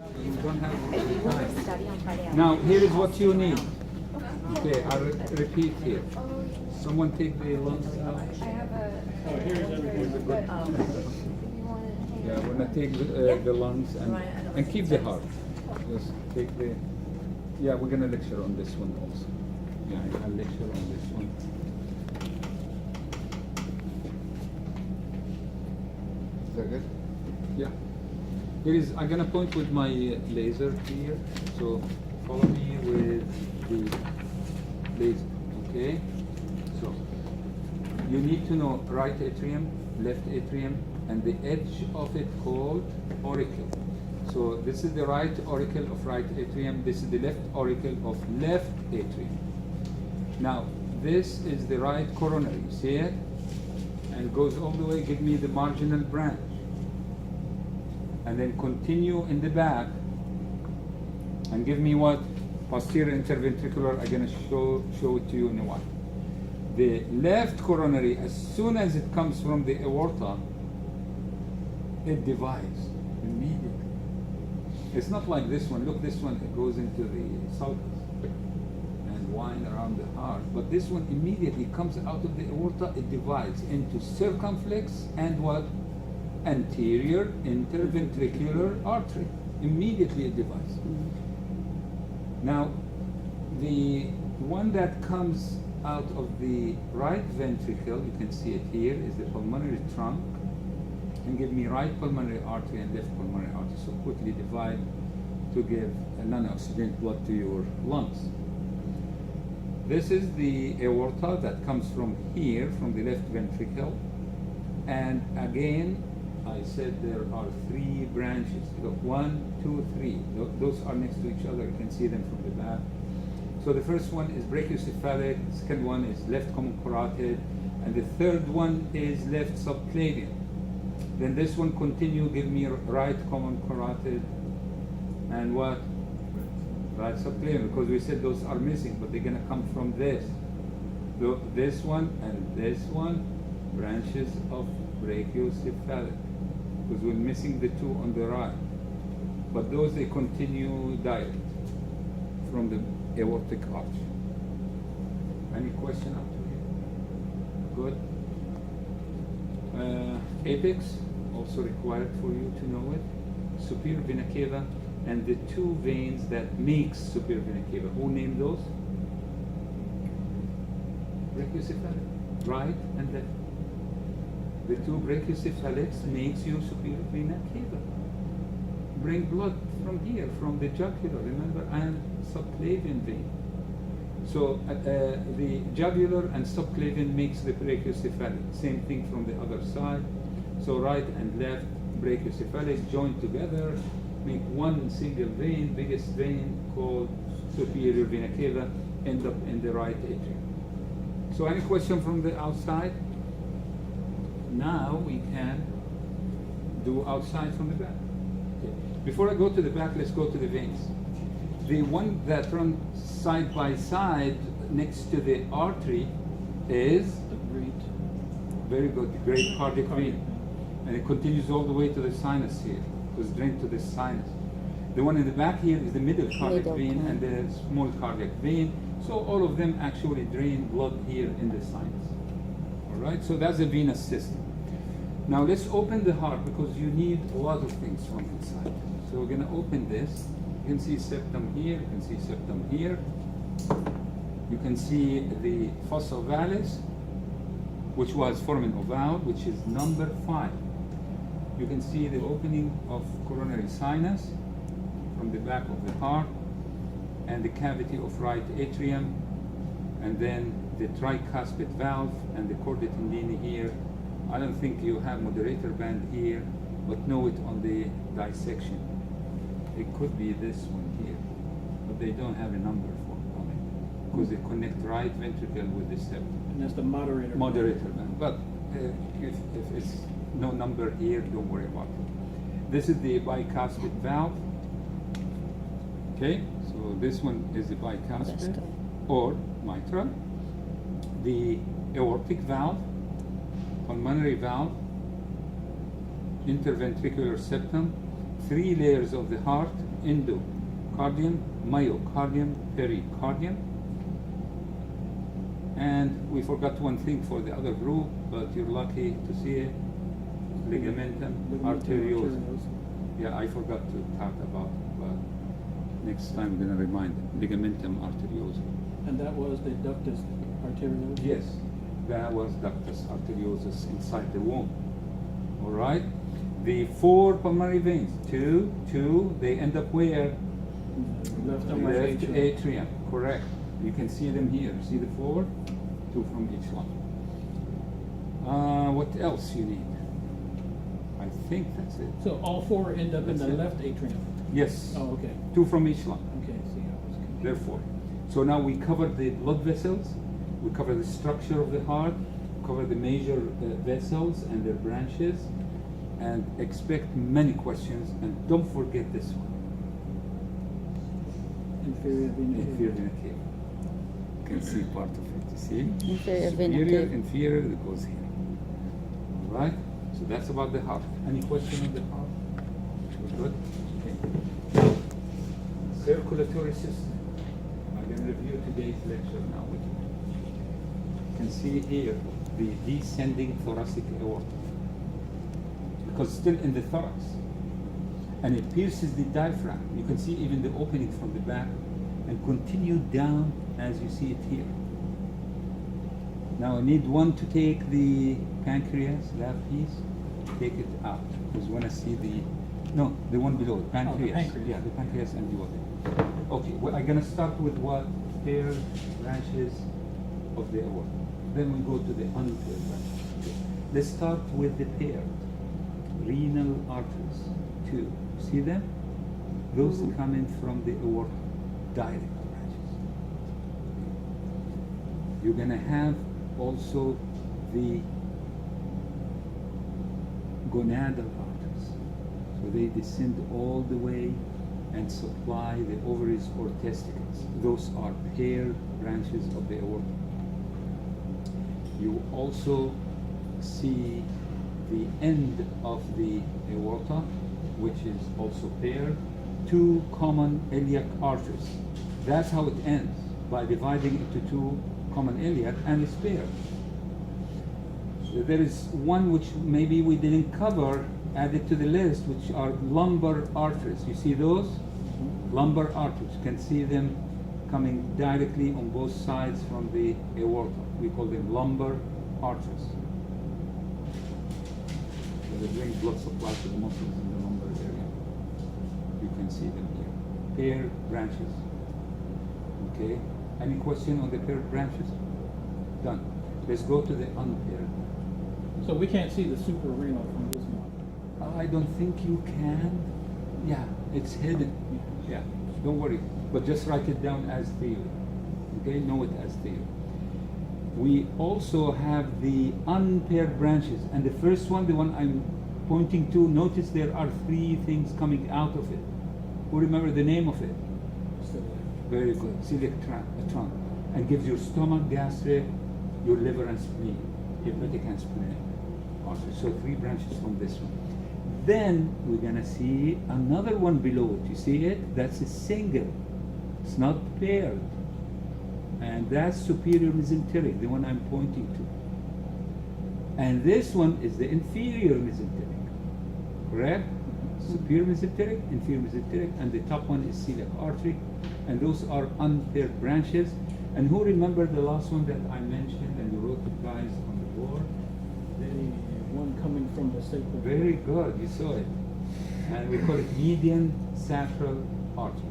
You don't have time. Study on Friday. Now, here is what you need. Okay, I'll repeat here. Someone take the lungs out. I have a. Oh, here's everything. But, you want to Yeah, we're gonna take the lungs and keep the heart. Just take the. Yeah, we're gonna lecture on this one also. Yeah, I'll lecture on this one. Is that good? Yeah. Here is. I'm gonna point with my laser here. So follow me with the laser. Okay. So you need to know right atrium, left atrium, and the edge of it called auricle. So this is the right auricle of right atrium. This is the left auricle of left atrium. Now this is the right coronary. You see it? And goes all the way. Give me the marginal branch. And then continue in the back. And give me what? Posterior interventricular. I'm gonna show it to you in a while. The left coronary, as soon as it comes from the aorta, it divides immediately. It's not like this one. Look, this one, it goes into the sulcus and wind around the heart. But this one immediately comes out of the aorta, it divides into circumflex and what? Anterior interventricular artery. Immediately it divides. Now, the one that comes out of the right ventricle, you can see it here, is the pulmonary trunk. And give me right pulmonary artery and left pulmonary artery. So quickly divide to give a non-oxygenated blood to your lungs. This is the aorta that comes from here, from the left ventricle. And again, I said there are three branches. Look, 1, 2, 3. Those are next to each other. You can see them from the back. So the first one is brachiocephalic, the second one is left common carotid, and the third one is left subclavian. Then this one continue, give me right common carotid, and what? Right subclavian, because we said those are missing, but they're gonna come from this. So this one and this one, branches of brachiocephalic, because we're missing the two on the right. But those, they continue direct from the aortic arch. Any question up to here? Good. Apex, also required for you to know it. Superior vena cava and the two veins that makes superior vena cava. Who named those? Brachiocephalic, right and left. The two brachiocephalics makes you superior vena cava. Bring blood from here, from the jugular, remember, and subclavian vein. So the jugular and subclavian makes the brachiocephalic. Same thing from the other side. So right and left brachiocephalic joined together, make one single vein, biggest vein called superior vena cava, end up in the right atrium. So any question from the outside? Now we can do outside from the back. Before I go to the back, let's go to the veins. The one that runs side by side next to the artery is The great. very good, the great cardiac vein. And it continues all the way to the sinus here. It goes drained to the sinus. The one in the back here is the middle cardiac vein and the small cardiac vein. So all of them actually drain blood here in the sinus. All right, so that's the venous system. Now let's open the heart because you need a lot of things from inside. So we're going to open this. You can see septum here, you can see septum here. You can see the fossa ovalis, which was foramen ovale, which is number 5. You can see the opening of coronary sinus from the back of the heart, and the cavity of right atrium, and then the tricuspid valve and the chordae tendineae here. I don't think you have moderator band here, but know it on the dissection. It could be this one here, but they don't have a number for it because they connect right ventricle with the septum. And that's the moderator. Moderator band. But if it's no number here, don't worry about it. This is the bicuspid valve. Okay, so this one is the bicuspid or mitral. The aortic valve, pulmonary valve, interventricular septum, 3 layers of the heart, endocardium, myocardium, pericardium. And we forgot one thing for the other group, but you're lucky to see it. Ligamentum arteriosus. Yeah, I forgot to talk about it, but next time we're gonna remind it. Ligamentum arteriosus. And that was the ductus arteriosus? Yes, that was ductus arteriosus inside the womb. All right? The 4 pulmonary veins, two, they end up where? Left and right Left atrium. atrium, correct. You can see them here. See the 4? 2 from each one. What else you need? I think that's it. So all 4 end up in That's the it. left atrium? Yes. Oh, okay. 2 from each one. Okay, see, I was confused. Therefore, so now we covered the blood vessels, we cover the structure of the heart, cover the major vessels and their branches, and expect many questions. And don't forget this one. Inferior vena cava. Inferior vena cava. You can see part of it. You see? Inferior vena Superior, cava. inferior, that goes here. All right. So that's about the heart. Any question on the heart? We're good. Okay. Circulatory system. I'm going to review today's lecture now with you. You can see here the descending thoracic aorta, because it's still in the thorax, and it pierces the diaphragm. You can see even the opening from the back, and continue down as you see it here. Now I need one to take the pancreas, that piece, take it out, because when I see the one below it, pancreas. pancreas. Yeah, the pancreas and the other. Okay, well, I'm gonna start with what? Paired branches of the aorta. Then we go to the unpaired branches. Okay. Let's start with the paired. Renal arteries, 2. See them? Those are coming from the aorta, direct branches. You're gonna have also the gonadal arteries. So they descend all the way and supply the ovaries or testicles. Those are paired branches of the aorta. You also see the end of the aorta, which is also paired, 2 common iliac arteries. That's how it ends, by dividing into 2 common iliac, and it's paired. There is one which maybe we didn't cover, added to the list, which are lumbar arteries. You see those? Lumbar arteries. You can see them coming directly on both sides from the aorta. We call them lumbar arteries. So they bring blood supply to the muscles in the lumbar area. You can see them here. Paired branches. Okay. Any question on the paired branches? Done. Let's go to the unpaired. So we can't see the suprarenal from this one? I don't think you can. Yeah, it's hidden. Yeah, don't worry. But just write it down as theory. Okay, know it as theory. We also have the unpaired branches. And the first one, the one I'm pointing to, notice there are 3 things coming out of it. Who remember the name of it? Very good. Celiac trunk. And gives your stomach, gastric, your liver and spleen, hepatic and splenic arteries. So 3 branches from this one. Then we're gonna see another one below it. You see it? That's a single. It's not paired. And that's superior mesenteric, the one I'm pointing to. And this one is the inferior mesenteric. Correct? Superior mesenteric, inferior mesenteric, and the top one is celiac artery. And those are unpaired branches. And who remember the last one that I mentioned and you wrote it, guys, on the board? The one coming from the sacral. Very good, you saw it. And we call it median sacral artery.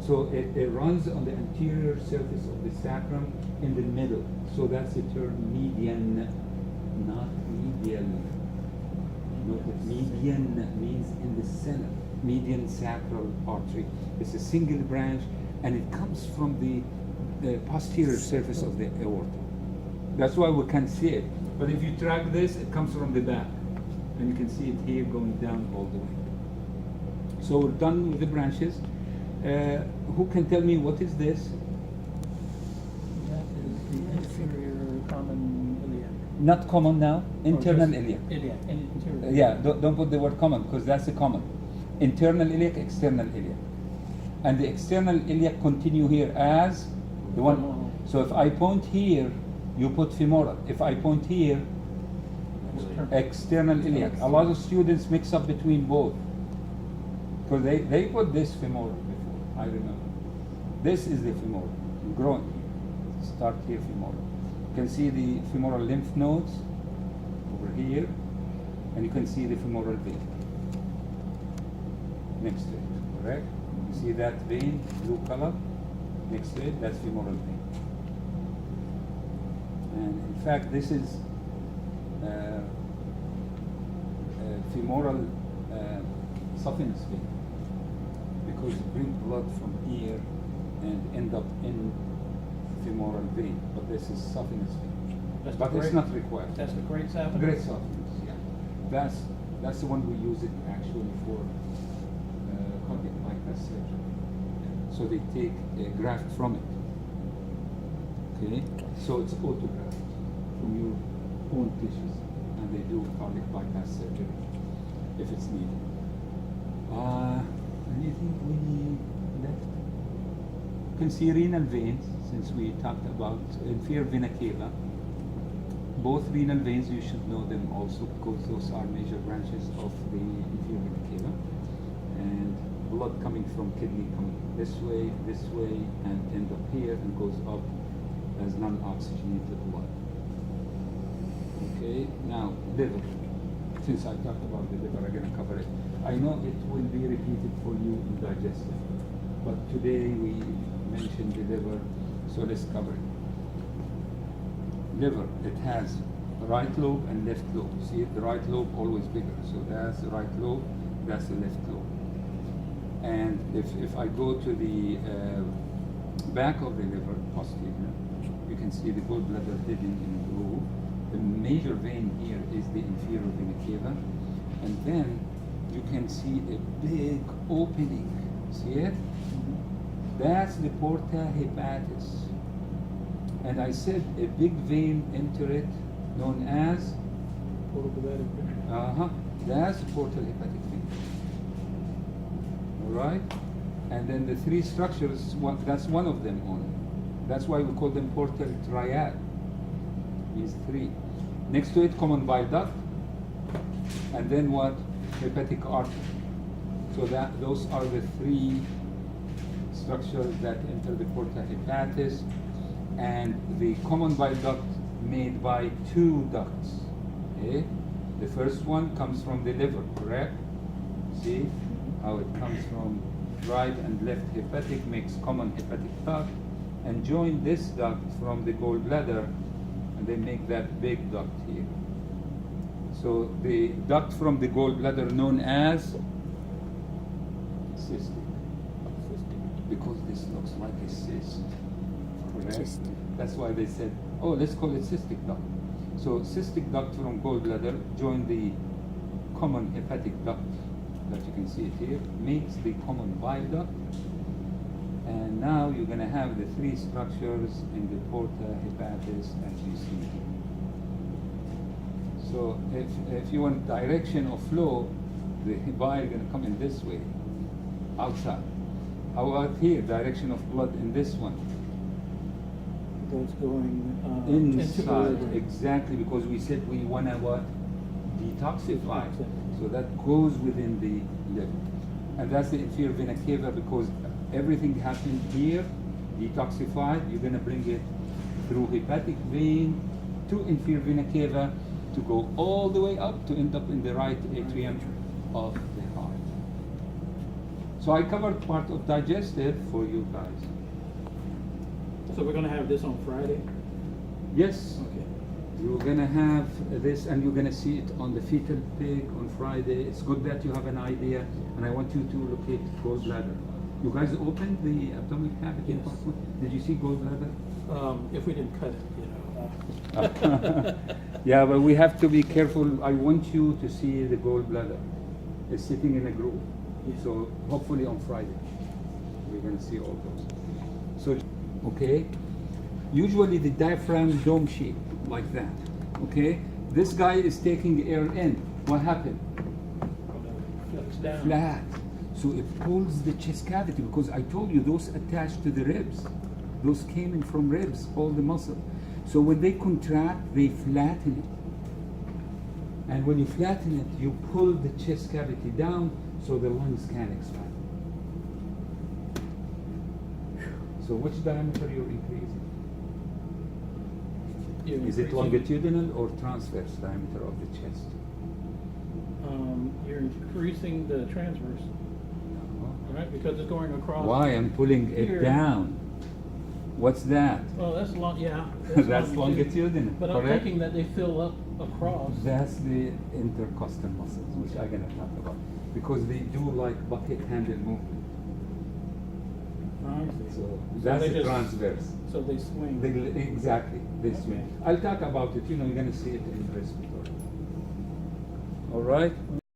So it runs on the anterior surface of the sacrum in the middle. So that's the term median, not medial. Note that median means in the center. Median sacral artery. It's a single branch, and it comes from the posterior surface of the aorta. That's why we can't see it. But if you track this, it comes from the back. And you can see it here going down all the way. So we're done with the branches. Who can tell me what is this? That is the inferior common iliac. Not common now. Internal Or just iliac. Iliac, interior. Yeah, don't put the word common, because that's the common. Internal iliac, external iliac. and the external iliac continue here as the one. Femoral. So if I point here, you put femoral. If I point here, external iliac. A lot of students mix up between both because they put this femoral before. I remember. This is the femoral. Growing here. Start here femoral. You can see the femoral lymph nodes over here, and you can see the femoral vein next to it. Correct? You see that vein, blue color next to it. That's femoral vein. And in fact, this is femoral saphenous vein because you bring blood from here and end up in femoral vein, but this is saphenous vein. That's But the it's great- not required. That's the great saphenous? Great saphenous, yeah. That's the one we use it actually for cardiac bypass surgery. So they take a graft from it. Okay, so it's autograft from your own tissues, and they do cardiac bypass surgery if it's needed. Anything we left? You can see renal veins, since we talked about inferior vena cava. Both renal veins, you should know them also because those are major branches of the inferior vena cava. And blood coming from kidney coming this way, and end up here and goes up as non-oxygenated blood. Okay, now liver. Since I talked about the liver, I'm going to cover it. I know it will be repeated for you in digestive, but today we mentioned the liver, so let's cover it. Liver, it has right lobe and left lobe. See it? The right lobe always bigger, so that's the right lobe, that's the left lobe. And if I go to the back of the liver, posterior, you can see the gallbladder hidden in blue. The major vein here is the inferior vena cava, and then you can see a big opening. See it? That's the porta hepatis. And I said a big vein enter it, known as that's the portal hepatic vein. All right, and then the three structures. That's one of them only. That's why we call them portal triad. Means three. Next to it, common bile duct, and then what? Hepatic artery. So those are the three structures that enter the porta hepatis, and the common bile duct made by two ducts. Okay, the first one comes from the liver, correct? See how it comes from right and left hepatic, makes common hepatic duct, and join this duct from the gallbladder, and they make that big duct here. So the duct from the gallbladder known as cystic, because this looks like a cyst. Correct? That's why they said, oh, let's call it cystic duct. So cystic duct from gallbladder join the common hepatic duct that you can see it here, makes the common bile duct, and now you're going to have the three structures in the porta hepatis as you see here. So if you want direction of flow, the bile is going to come in this way, outside. How about here, direction of blood in this one? Those going into the Inside, liver. exactly, because we said we want to what? Detoxify. So that goes within the liver. And that's the inferior vena cava, because everything happened here, detoxified, you're going to bring it through hepatic vein to inferior vena cava to go all the way up to end up in the right atrium of the heart. So I covered part of digestive for you guys. So we're gonna have this on Friday? Yes. Okay. You're gonna have this, and you're gonna see it on the fetal pig on Friday. It's good that you have an idea, and I want you to locate gallbladder. You guys opened the abdominal cavity Yes. compartment? Did you see gallbladder? If we didn't cut it, you know. Yeah, but we have to be careful. I want you to see the gallbladder. It's sitting in a groove. Yes. So hopefully on Friday, we're gonna see all those. So, okay. Usually the diaphragm dome shape, like that. Okay. This guy is taking air in. What happened? Flex down. Flat. So it pulls the chest cavity, because I told you those attached to the ribs. Those came in from ribs, all the muscle. So when they contract, they flatten it. And when you flatten it, you pull the chest cavity down so the lungs can expand. So which diameter you're increasing? You're Is it increasing- longitudinal or transverse diameter of the chest? You're increasing the transverse, right? Because it's going across. Why? I'm pulling it Here. down. What's that? Oh, that's long, yeah. That's longitudinal, But I'm correct? thinking that they fill up across. That's the intercostal muscles, which I'm gonna talk about, because they do like bucket handle movement. I see. So that's they the just- transverse. So they swing. Exactly, this way. Okay. I'll talk about it. You're gonna see it in respiratory. All right.